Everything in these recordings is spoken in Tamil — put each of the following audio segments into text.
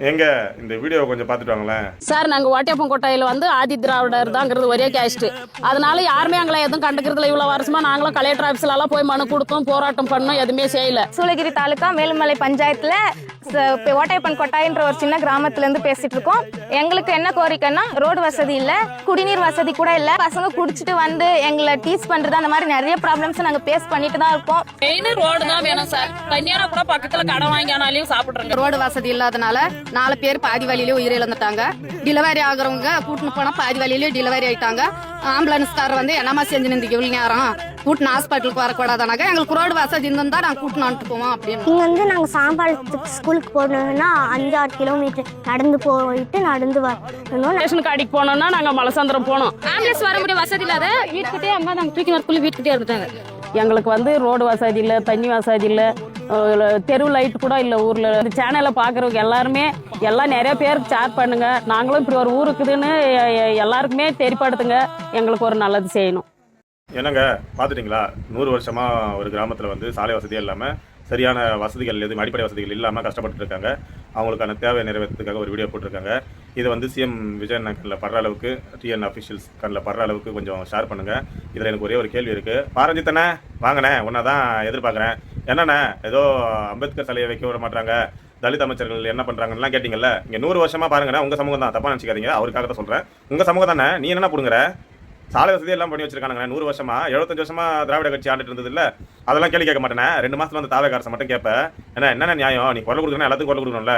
எங்க இந்த வீடியோ கொஞ்சம் பார்த்துட்டு வாங்களேன் சார். நாங்கள் ஓட்டியப்பங்கோட்டையில் வந்து ஆதி திராவிடர் தாங்கிறது ஒரே கேஸ்ட்டு. அதனால யாருமே எங்களை எதுவும் கண்டுக்கிறதுல. இவ்வளோ வருஷமா நாங்களும் கலெக்டர் ஆஃபீஸ்லலாம் போய் மனு கொடுத்தோம், போராட்டம் பண்ணோம், எதுவுமே செய்யல. சூளகிரி தாலுக்கா மேலுமலை பஞ்சாயத்தில் ஓட்டையப்பன் கொட்டாயின்ற ஒரு சின்ன கிராமத்துலேருந்து பேசிட்டு இருக்கோம். எங்களுக்கு என்ன கோரிக்கைன்னா, ரோடு வசதி இல்லை, குடிநீர் வசதி கூட இல்லை. பசங்க குடிச்சிட்டு வந்து எங்களை டீச் பண்ணுறது, அந்த மாதிரி நிறைய ப்ராப்ளம்ஸ் நாங்கள் ஃபேஸ் பண்ணிட்டு தான் இருக்கோம். மெயின் ரோடு தான் வேணும் சார். தனியாக கூட பக்கத்தில் கடை வாங்கினாலையும் சாப்பிட்றோங்க. ரோடு வசதி இல்லாதனால 4 பேர் பாதி வழியிலே உயிரிழந்துட்டாங்க. டெலிவரி ஆகுறவங்க கூட்டின்னு போனால் பாதி வழியிலே டெலிவரி ஆயிட்டாங்க. ஆம்புலன்ஸ்காரர் வந்து என்னமா செஞ்சு நின்று இவ்வளோ நேரம் கூட்டின்னு ஹாஸ்பிட்டலுக்கு வரக்கூடாதானாக்க எங்களுக்கு ரோடு வசதி இருந்தா நாங்கள் கூட்டின்னு வந்துட்டு போவோம் அப்படின்னு. இங்கே வந்து நாங்கள் சாம்பாளத்துக்கு ஸ்கூலுக்கு போகணுன்னா 5-6 கிலோமீட்டர் நடந்து போயிட்டு நடந்து வரணும். ஸ்டேஷனுக்கு அடிக்கு போனோம்னா நாங்கள் மலசந்திரம் போனோம். ஆம்புலன்ஸ் வர முடிய வசதி இல்லாத வீட்டுக்கிட்டே அம்மா நாங்கள் தூக்கி வரக்குள்ளே வீட்டுக்கிட்டே இருந்துட்டாங்க. எங்களுக்கு வந்து ரோடு வசதி இல்லை, தண்ணி வசதி இல்லை, தெரு லைட் கூட இல்லை ஊரில். இந்த சேனலை பார்க்குறவங்க எல்லாருமே எல்லாம் நிறைய பேருக்கு ஷேர் பண்ணுங்க. நாங்களும் இப்படி ஒரு ஊர் இருக்குதுன்னு எல்லாருக்குமே தெரியப்படுத்துங்க. எங்களுக்கு ஒரு நல்லது செய்யணும். என்னங்க பார்த்துட்டிங்களா? 100 வருஷமா ஒரு கிராமத்தில் வந்து சாலை வசதியே இல்லாமல், சரியான வசதிகள் எதுவும் அடிப்படை வசதிகள் இல்லாமல் கஷ்டப்பட்டு இருக்காங்க. அவங்களுக்கான தேவை நிறைவேற்றத்துக்காக ஒரு வீடியோ போட்டிருக்காங்க. இதை வந்து சிஎம் விஜயன் கண்ணில் படுற அளவுக்கு, டிஎன் அஃபிஷியல்ஸ் கண்ணில் படுற அளவுக்கு கொஞ்சம் ஷேர் பண்ணுங்கள். இதில் எனக்கு ஒரே ஒரு கேள்வி இருக்குது. பாரஞ்சித்தனே வாங்கினேன், உன்னை தான் எதிர்பார்க்குறேன். என்னண்ணே ஏதோ அம்பேத்கர் சிலையை வைக்க விட மாட்டாங்க, தலித் அமைச்சர்கள் என்ன பண்ணுறாங்கலாம் கேட்டிங்கல்ல. இங்கே 100 வருஷமாக பாருங்கண்ணே, உங்கள் சமூகம் தான், தப்பாக நினச்சிக்காதீங்க. அவருக்காக தான் சொல்கிறேன். உங்கள் சமூகம் தானே, நீ என்ன பிடுங்குற? சாலை வசதி எல்லாம் பண்ணி வச்சிருக்காங்க. 100 வருஷமா 75 வருஷமா திராவிட கட்சி ஆண்டுட்டு இருந்தது இல்லை, அதெல்லாம் கேள்வி கேட்க மாட்டேனே. 2 மாசத்துல வந்து தாவே காரசை மட்டும் கேட்பேன். என்னென்ன நியாயம்? நீ குரல் கொடுக்கணும், எல்லாத்துக்கும் குரல் கொடுக்கணும்ல.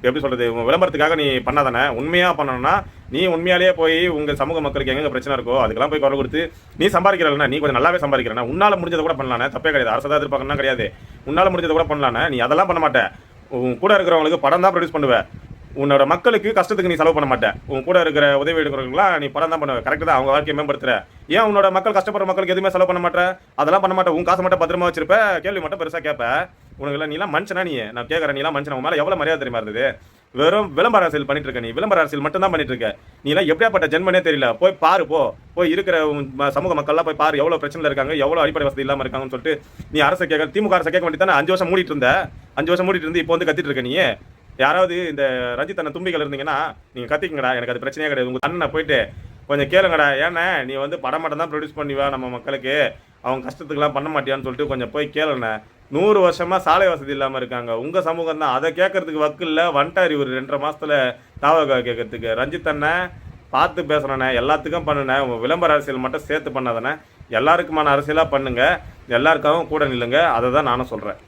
எப்படி சொல்றது, விளம்பரத்துக்காக நீ பண்ணாதானே. உண்மையா பண்ணணும்னா நீ உண்மையாலேயே போய் உங்க சமூக மக்களுக்கு எங்க பிரச்சனை இருக்கோ அதுக்கெல்லாம் போய் குரல் கொடுத்து நீ சம்பாதிக்கிறல்ல, நீ கொஞ்சம் நல்லாவே சம்பாதிக்கிறேன். உன்னால முடிஞ்சதை கூட பண்ணலானே, தப்பே கிடையாது. அரசு தான் எதிர்பார்க்கணும் கிடையாது. உன்னால முடிஞ்சதை கூட பண்ணலானே. நீ அதெல்லாம் பண்ண மாட்டேன். உன் கூட இருக்கிறவங்களுக்கு படம் தான் ப்ரொடியூஸ் பண்ணுவேன். உன்னோட மக்களுக்கு கஷ்டத்துக்கு நீ செலவு பண்ண மாட்டேன். உன் கூட இருக்கிற உதவி எடுக்கிறவங்களாம் நீ படம் தான் பண்ணுவேன். கரெக்டு தான், அவங்க வாழ்க்கையை மேம்படுத்துற. ஏன் உன்னோட மக்கள் கஷ்டப்படுற மக்களுக்கு எதுவுமே செலவு பண்ண மாட்டேன்? அதெல்லாம் பண்ண மாட்டேன். உன் காசை மட்டும் பத்திரமா வச்சிருப்ப, கேள்வி மட்டும் பெருசாக கேட்ப. உனக்கு இல்லை, நீலாம் மனுஷனா? நீ நான் கேட்குறேன், நீலாம் மனுஷன்? உன் மேலே எவ்வளோ மரியாதை தெரியுமா இருந்தது? வெறும் விளம்பர அரசியல் பண்ணிட்டு இருக்க. நீ விளம்பர அரசியல் மட்டும் தான் பண்ணிட்டு இருக்க. நீலாம் எப்படியாப்பட்ட ஜென்மனே தெரியல. போய் பாரு, போய் இருக்கிற சமூக மக்கள்லாம் போய் பாரு, எவ்வளோ பிரச்சனை இருக்காங்க, எவ்வளோ அடிப்படை வசதி இல்லாமல் இருக்காங்கன்னு சொல்லிட்டு நீ அரசை கேட்க, திமுக அரசை கேட்க வேண்டியதானே. 5 வருஷம் மூடிட்டு இருந்த. 5 வருஷம் மூடிட்டு இருந்து இப்போ வந்து கத்திட்டு இருக்க. நீ யாராவது இந்த ரஞ்சித் அண்ணன் தும்பிகள் இருந்தீங்கன்னா நீங்கள் கத்திக்கங்கடா, எனக்கு அது பிரச்சனையே கிடையாது. உங்கள் அண்ணனை போயிட்டு கொஞ்சம் கேளுங்கடா. ஏன்னா நீ வந்து படம் மட்டும் தான் ப்ரொடியூஸ் பண்ணிவா, நம்ம மக்களுக்கு அவங்க கஷ்டத்துக்குலாம் பண்ண மாட்டியான்னு சொல்லிட்டு கொஞ்சம் போய் கேளுண்ணே. 100 வருஷமா சாலை வசதி இல்லாமல் இருக்காங்க. உங்கள் சமூகம் தான். அதை கேட்கறதுக்கு வக்கில்ல வந்துட்டார் இவர் 2.5 மாசத்துல தாவகா கேட்கறதுக்கு. ரஞ்சித் அண்ணன் பார்த்து பேசுகிறேண்ணே, எல்லாத்துக்கும் பண்ணுனேன். உங்கள் விளம்பர அரசியல் மட்டும் சேர்த்து பண்ணாதானே. எல்லாருக்குமான அரசியலாக பண்ணுங்க, எல்லாருக்காகவும் கூட நில்லுங்க. அதை தான் நானும் சொல்கிறேன்.